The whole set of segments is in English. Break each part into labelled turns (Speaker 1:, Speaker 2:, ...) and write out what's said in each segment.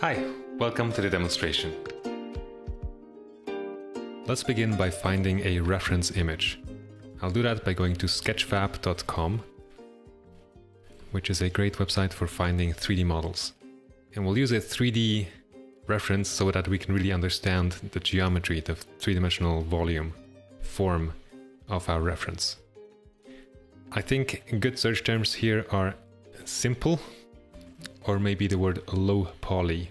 Speaker 1: Hi, welcome to the demonstration. Let's begin by finding a reference image. I'll do that by going to sketchfab.com, which is a great website for finding 3D models. And we'll use a 3D reference so that we can really understand the geometry, the three-dimensional volume, form of our reference. I think good search terms here are simple, or maybe the word low poly.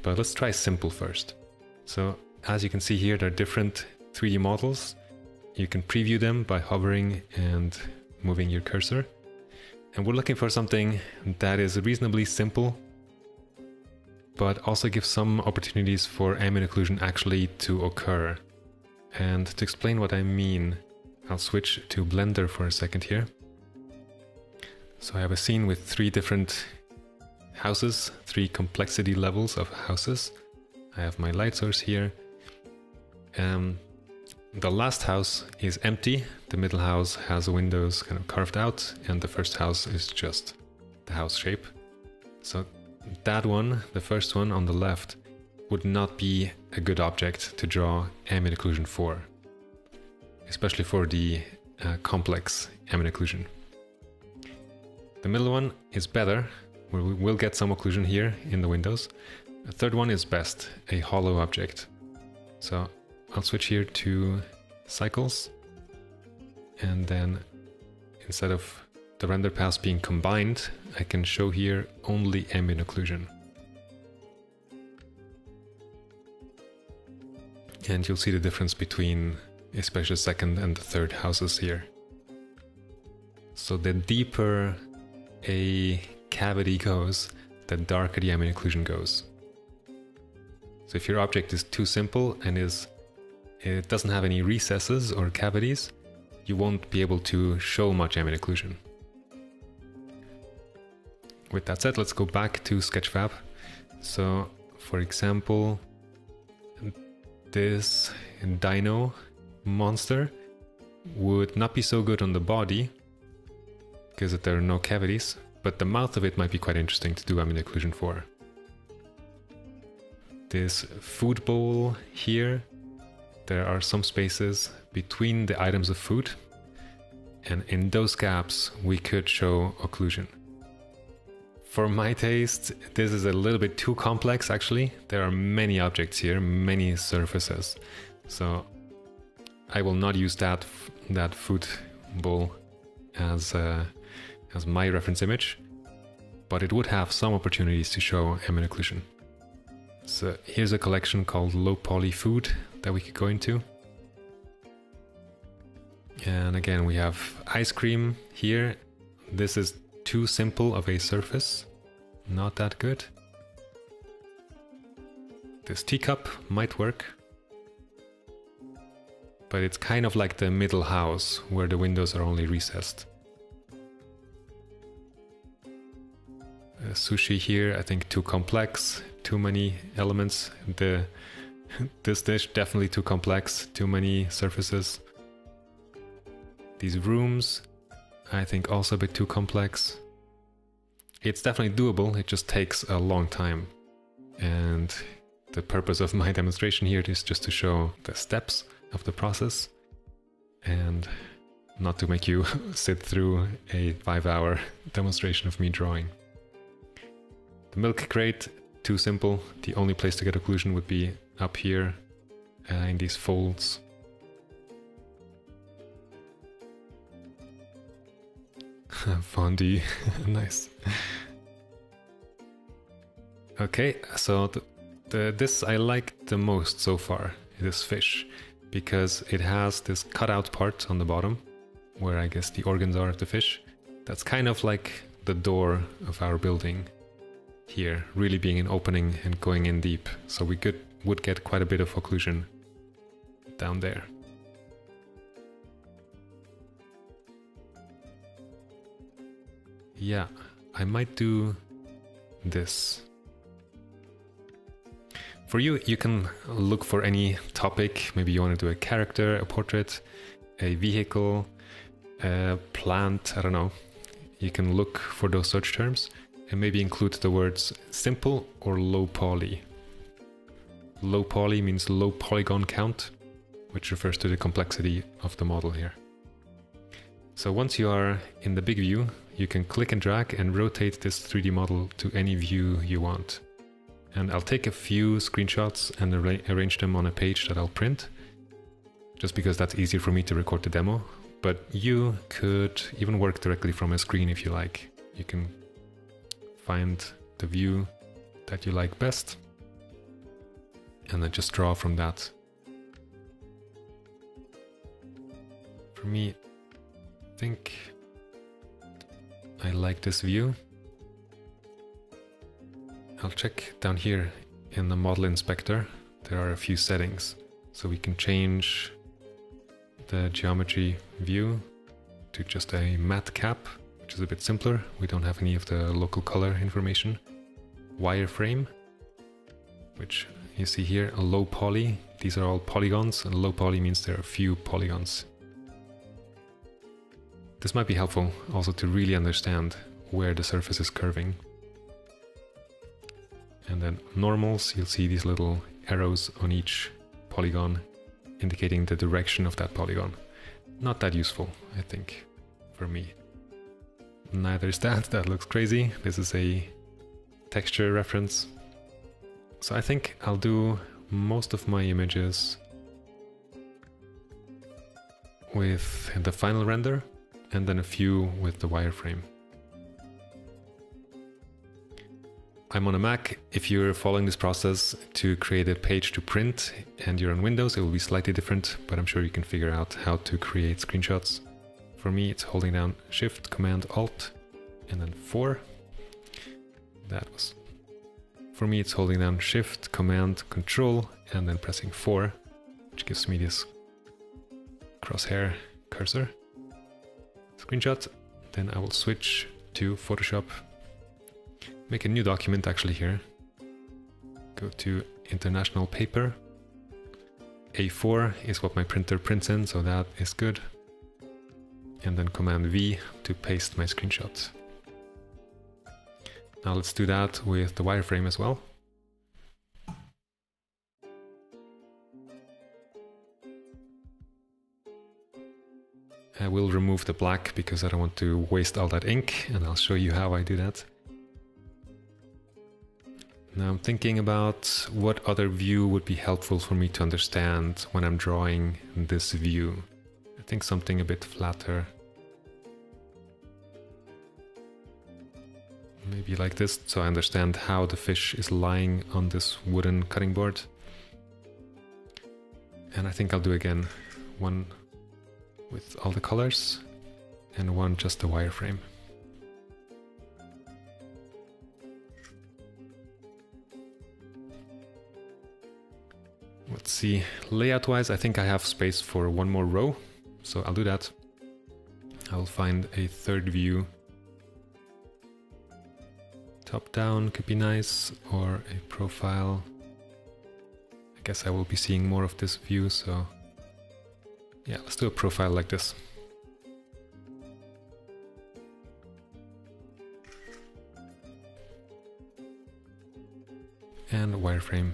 Speaker 1: But let's try simple first. So as you can see here, there are different 3D models. You can preview them by hovering and moving your cursor. And we're looking for something that is reasonably simple, but also gives some opportunities for ambient occlusion actually to occur. And to explain what I mean, I'll switch to Blender for a second here. So I have a scene with 3 different houses, 3 complexity levels of houses. I have my light source here. The last house is empty, the middle house has the windows kind of carved out, and the first house is just the house shape. So that one, the first one on the left, would not be a good object to draw ambient occlusion for, especially for the complex ambient occlusion. The middle one is better, we will get some occlusion here in the windows. The third one is best, a hollow object. So I'll switch here to cycles, and then instead of the render paths being combined, I can show here only ambient occlusion. And you'll see the difference between especially the second and the third houses here. So the deeper a cavity goes, the darker the ambient occlusion goes. So if your object is too simple and it doesn't have any recesses or cavities, you won't be able to show much ambient occlusion. With that said, let's go back to Sketchfab. So for example, this dino monster would not be so good on the body because there are no cavities, but the mouth of it might be quite interesting to do ambient occlusion for. This food bowl here, there are some spaces between the items of food, and in those gaps we could show occlusion. For my taste, this is a little bit too complex actually. There are many objects here, many surfaces. So I will not use that food bowl as my reference image, but it would have some opportunities to show ambient occlusion. So here's a collection called Low Poly Food that we could go into. And again, we have ice cream here. This is too simple of a surface, not that good. This teacup might work, but it's kind of like the middle house where the windows are only recessed. Sushi here, I think too complex, too many elements. This dish definitely too complex, too many surfaces. These rooms, I think also a bit too complex. It's definitely doable, it just takes a long time. And the purpose of my demonstration here is just to show the steps of the process and not to make you sit through a 5-hour demonstration of me drawing. The milk crate, too simple. The only place to get occlusion would be up here in these folds. Fondue, nice. Okay, so this I like the most so far, this fish, because it has this cutout part on the bottom, where I guess the organs are of the fish. That's kind of like the door of our building here, really being an opening and going in deep. So we would get quite a bit of occlusion down there. Yeah, I might do this. For you, you can look for any topic. Maybe you want to do a character, a portrait, a vehicle, a plant, I don't know. You can look for those search terms and maybe include the words simple or low poly. Low poly means low polygon count, which refers to the complexity of the model here. So once you are in the big view, you can click and drag and rotate this 3D model to any view you want. And I'll take a few screenshots and arrange them on a page that I'll print, just because that's easier for me to record the demo. But you could even work directly from a screen if you like. You can find the view that you like best and then just draw from that. For me, I think I like this view. I'll check down here in the model inspector. There are a few settings, so we can change the geometry view to just a matte cap, which is a bit simpler. We don't have any of the local color information. Wireframe, which you see here, a low poly. These are all polygons, and low poly means there are few polygons. This might be helpful also to really understand where the surface is curving. And then normals, you'll see these little arrows on each polygon indicating the direction of that polygon. Not that useful, I think, for me. Neither is that. That looks crazy. This is a texture reference. So I think I'll do most of my images with the final render and then a few with the wireframe. I'm on a Mac. If you're following this process to create a page to print and you're on Windows, it will be slightly different, but I'm sure you can figure out how to create screenshots. For me, it's holding down Shift, Command, Alt, and then 4. For me, it's holding down Shift, Command, Control, and then pressing 4, which gives me this crosshair cursor. Screenshot. Then I will switch to Photoshop. Make a new document actually here. Go to International Paper. A4 is what my printer prints in, so that is good. And then Command V to paste my screenshots. Now let's do that with the wireframe as well. I will remove the black because I don't want to waste all that ink, and I'll show you how I do that. Now I'm thinking about what other view would be helpful for me to understand when I'm drawing this view. I think something a bit flatter. Maybe like this, so I understand how the fish is lying on this wooden cutting board. And I think I'll do again one with all the colors and one just the wireframe. Let's see, layout wise, I think I have space for one more row, so I'll do that. I'll find a third view. Top down could be nice, or a profile. I guess I will be seeing more of this view, so yeah, let's do a profile like this. And a wireframe.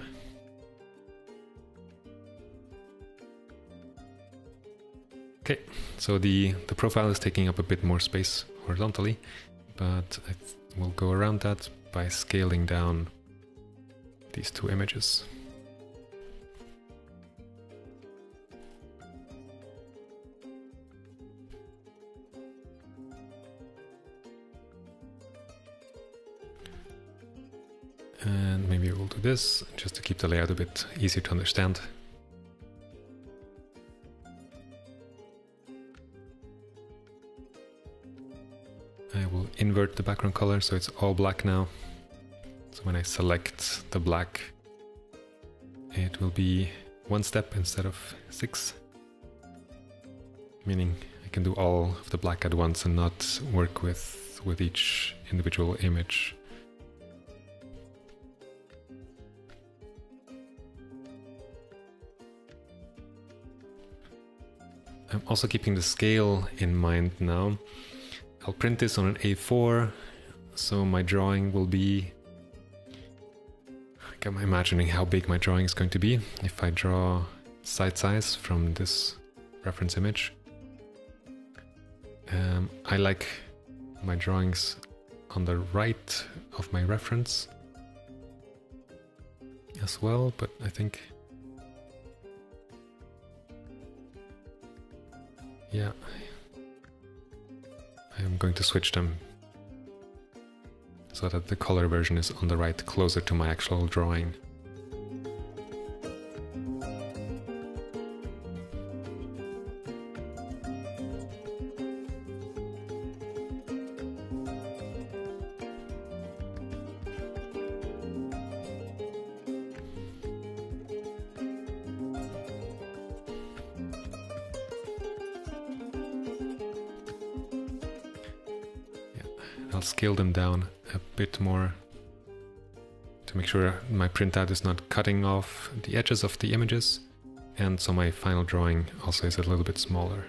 Speaker 1: Okay, so the profile is taking up a bit more space horizontally, but we'll go around that by scaling down these two images. And maybe we'll do this just to keep the layout a bit easier to understand. I will invert the background color so it's all black now. So when I select the black, it will be one step instead of 6. Meaning I can do all of the black at once and not work with each individual image. I'm also keeping the scale in mind now. I'll print this on an A4. So my drawing will be... I'm imagining how big my drawing is going to be if I draw side size from this reference image. I like my drawings on the right of my reference as well, but I think, yeah, I am going to switch them so that the color version is on the right, closer to my actual drawing. I'll scale them down a bit more to make sure my printout is not cutting off the edges of the images, and so my final drawing also is a little bit smaller.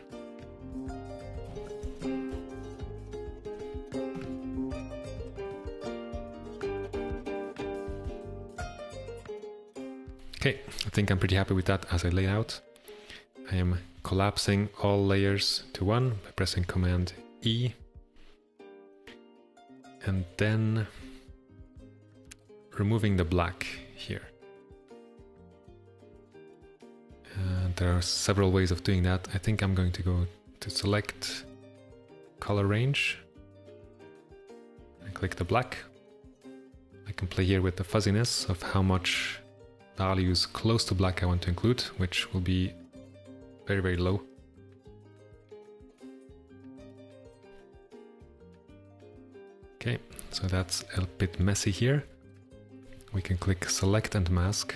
Speaker 1: Okay, I think I'm pretty happy with that as I lay out. I am collapsing all layers to one by pressing Command E. And then removing the black here. There are several ways of doing that. I think I'm going to go to select color range and click the black. I can play here with the fuzziness of how much values close to black I want to include, which will be very, very low. Okay, so that's a bit messy here. We can click Select and Mask,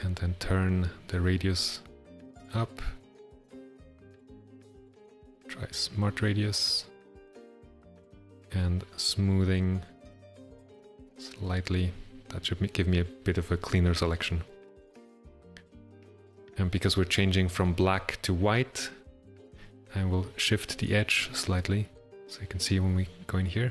Speaker 1: and then turn the radius up. Try Smart Radius, and smoothing slightly. That should give me a bit of a cleaner selection. And because we're changing from black to white, I will shift the edge slightly, so you can see when we go in here.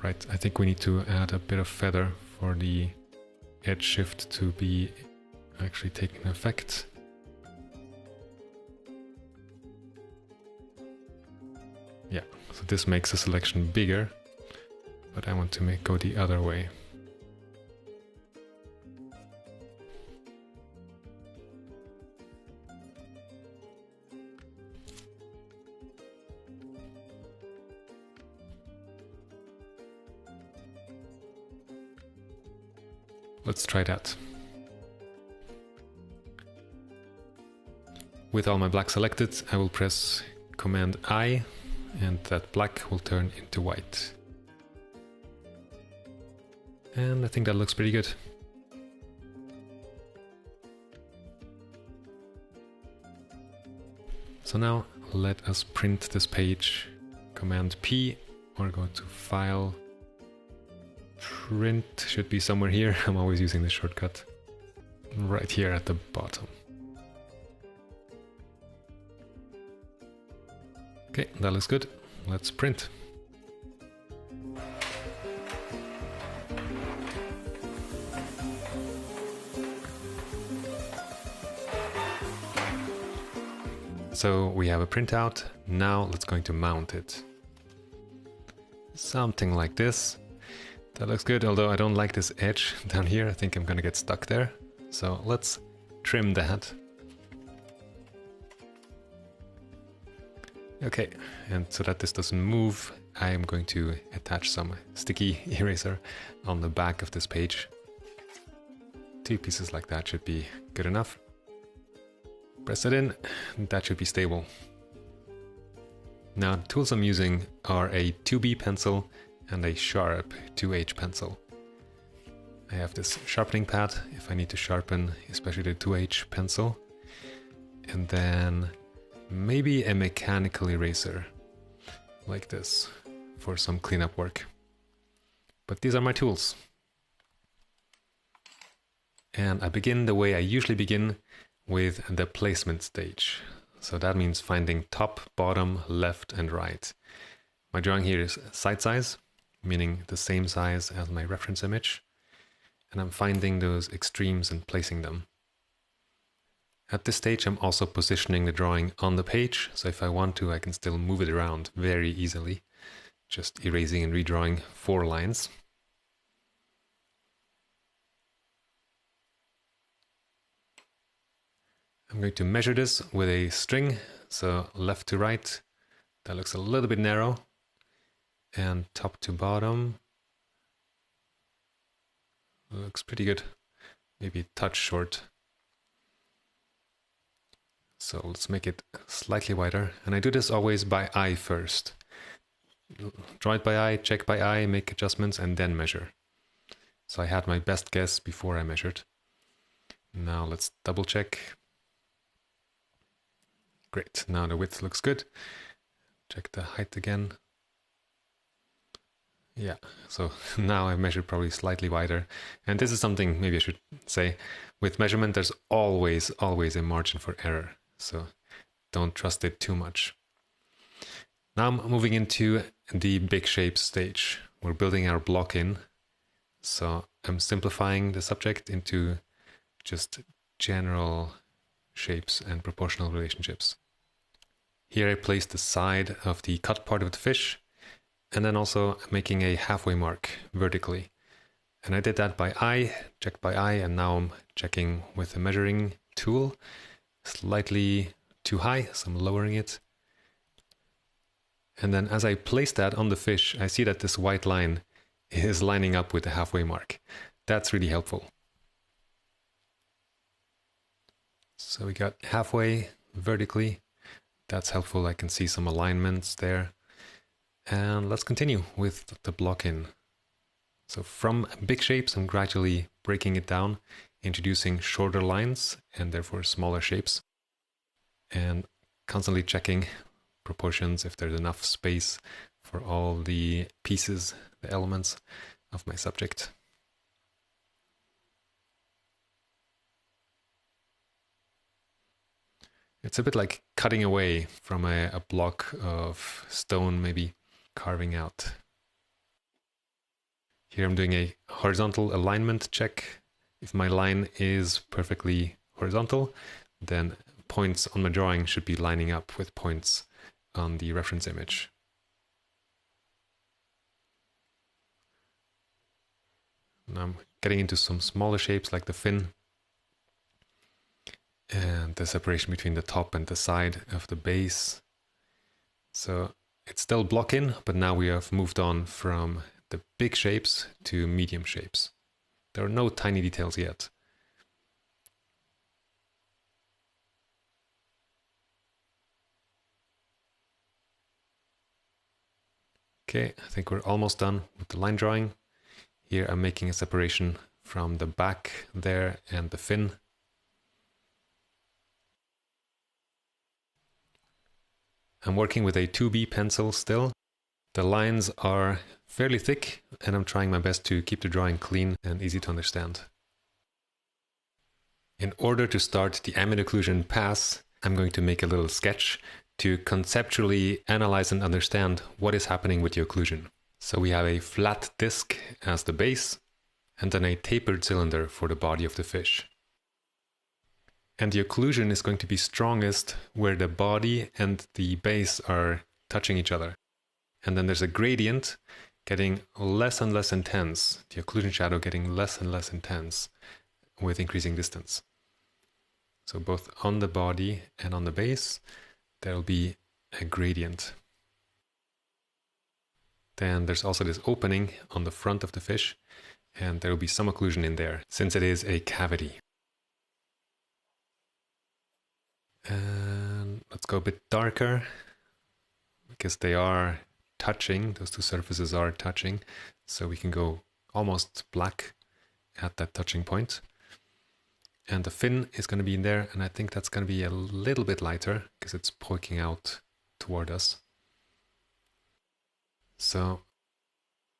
Speaker 1: Right, I think we need to add a bit of feather for the edge shift to be actually taking effect. Yeah, so this makes the selection bigger, but I want to go the other way. Let's try that. With all my black selected, I will press Command I, and that black will turn into white. And I think that looks pretty good. So now let us print this page. Command P, or go to File, Print should be somewhere here. I'm always using this shortcut. Right here at the bottom. Okay, that looks good. Let's print. So we have a printout. Now let's going to mount it. Something like this. That looks good, although I don't like this edge down here. I think I'm gonna get stuck there. So let's trim that. Okay, and so that this doesn't move, I am going to attach some sticky eraser on the back of this page. 2 pieces like that should be good enough. Press it in, that should be stable. Now, the tools I'm using are a 2B pencil and a sharp 2H pencil. I have this sharpening pad if I need to sharpen, especially the 2H pencil. And then maybe a mechanical eraser, like this, for some cleanup work. But these are my tools. And I begin the way I usually begin, with the placement stage. So that means finding top, bottom, left, and right. My drawing here is side size, meaning the same size as my reference image. And I'm finding those extremes and placing them. At this stage, I'm also positioning the drawing on the page. So if I want to, I can still move it around very easily, just erasing and redrawing 4 lines. I'm going to measure this with a string, so left to right, that looks a little bit narrow, and top to bottom looks pretty good, maybe a touch short. So let's make it slightly wider, and I do this always by eye first. Draw it by eye, check by eye, make adjustments, and then measure. So I had my best guess before I measured. Now let's double check. Great, now the width looks good. Check the height again. Yeah, so now I've measured probably slightly wider. And this is something maybe I should say. With measurement, there's always a margin for error. So don't trust it too much. Now I'm moving into the big shapes stage. We're building our block in. So I'm simplifying the subject into just general shapes and proportional relationships. Here I place the side of the cut part of the fish, and then also making a halfway mark vertically. And I did that by eye, checked by eye, and now I'm checking with a measuring tool. Slightly too high, so I'm lowering it. And then as I place that on the fish, I see that this white line is lining up with the halfway mark. That's really helpful. So we got halfway vertically. That's helpful. I can see some alignments there. And let's continue with the block in. So from big shapes, I'm gradually breaking it down, introducing shorter lines and therefore smaller shapes, and constantly checking proportions, if there's enough space for all the pieces, the elements of my subject. It's a bit like cutting away from a block of stone, maybe carving out. Here I'm doing a horizontal alignment check. If my line is perfectly horizontal, then points on my drawing should be lining up with points on the reference image. Now I'm getting into some smaller shapes like the fin, and the separation between the top and the side of the base. So it's still block in, but now we have moved on from the big shapes to medium shapes. There are no tiny details yet. Okay, I think we're almost done with the line drawing. Here I'm making a separation from the back there and the fin. I'm working with a 2B pencil still. The lines are fairly thick, and I'm trying my best to keep the drawing clean and easy to understand. In order to start the ambient occlusion pass, I'm going to make a little sketch to conceptually analyze and understand what is happening with the occlusion. So we have a flat disc as the base, and then a tapered cylinder for the body of the fish. And the occlusion is going to be strongest where the body and the base are touching each other. And then there's a gradient getting less and less intense, the occlusion shadow getting less and less intense with increasing distance. So both on the body and on the base, there will be a gradient. Then there's also this opening on the front of the fish, and there will be some occlusion in there, since it is a cavity. And let's go a bit darker, because they are touching, those two surfaces are touching, so we can go almost black at that touching point. And the fin is going to be in there, and I think that's going to be a little bit lighter because it's poking out toward us. So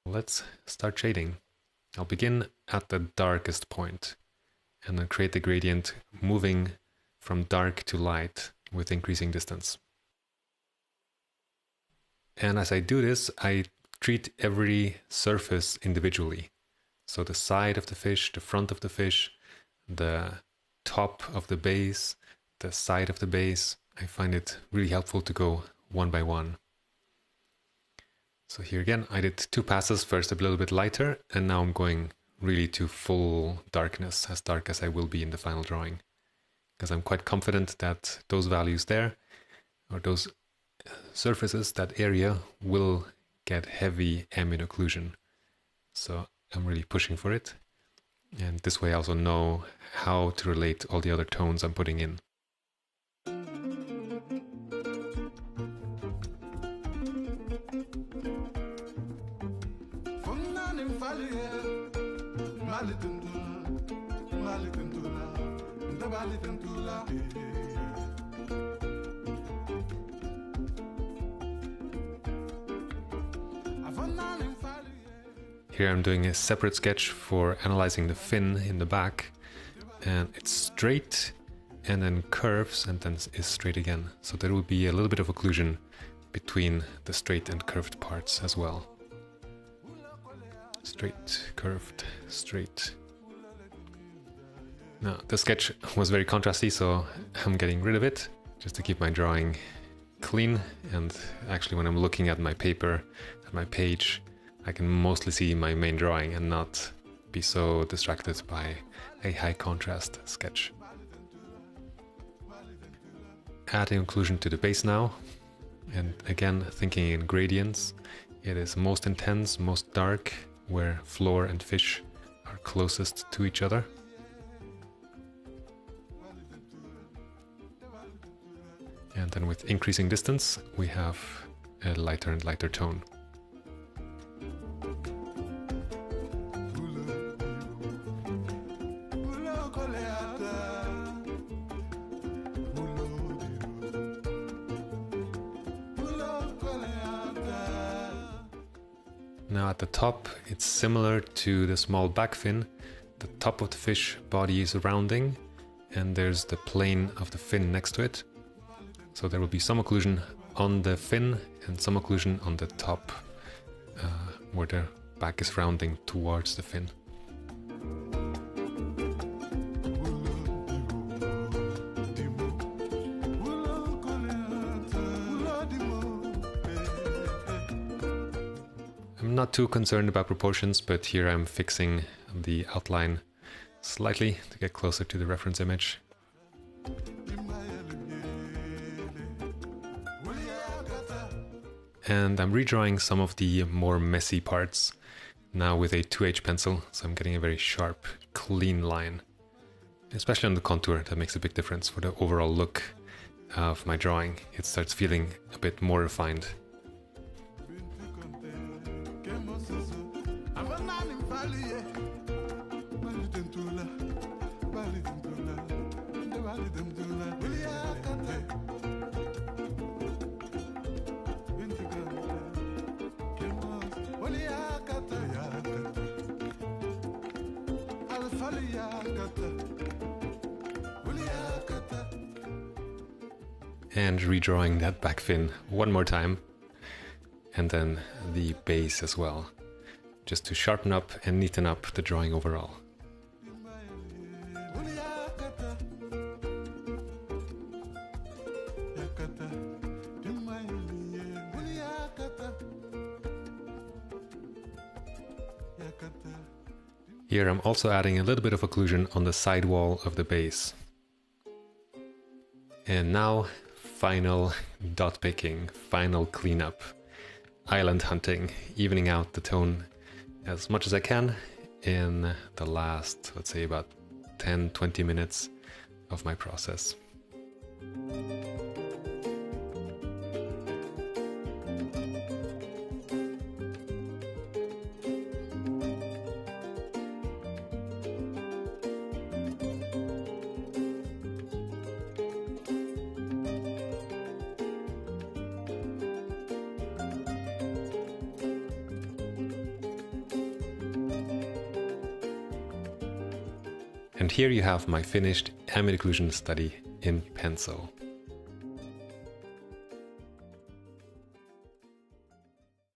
Speaker 1: let's start shading. I'll begin at the darkest point and then create the gradient moving from dark to light with increasing distance. And as I do this, I treat every surface individually. So the side of the fish, the front of the fish, the top of the base, the side of the base. I find it really helpful to go one by one. So here again, I did 2 passes, first a little bit lighter, and now I'm going really to full darkness, as dark as I will be in the final drawing. Because I'm quite confident that those values there, or those surfaces, that area, will get heavy ambient occlusion. So I'm really pushing for it. And this way I also know how to relate all the other tones I'm putting in. Here I'm doing a separate sketch for analyzing the fin in the back, and it's straight and then curves and then is straight again. So there will be a little bit of occlusion between the straight and curved parts as well. Straight, curved, straight. Now, the sketch was very contrasty, so I'm getting rid of it just to keep my drawing clean. And actually, when I'm looking at my paper, at my page, I can mostly see my main drawing and not be so distracted by a high contrast sketch. Adding occlusion to the base now, and again thinking in gradients. It is most intense, most dark, where floor and fish are closest to each other. And then with increasing distance, we have a lighter and lighter tone. Now at the top, it's similar to the small back fin. The top of the fish body is rounding, and there's the plane of the fin next to it. So there will be some occlusion on the fin and some occlusion on the top, where the back is rounding towards the fin. I'm not too concerned about proportions, but here I'm fixing the outline slightly to get closer to the reference image. And I'm redrawing some of the more messy parts now with a 2H pencil, so I'm getting a very sharp, clean line. Especially on the contour, that makes a big difference for the overall look of my drawing. It starts feeling a bit more refined. And redrawing that back fin one more time, and then the base as well, just to sharpen up and neaten up the drawing overall. Here I'm also adding a little bit of occlusion on the side wall of the base. And now, final dot picking, final cleanup, island hunting, evening out the tone as much as I can in the last, let's say, about 10-20 minutes of my process. And here you have my finished ambient occlusion study in pencil.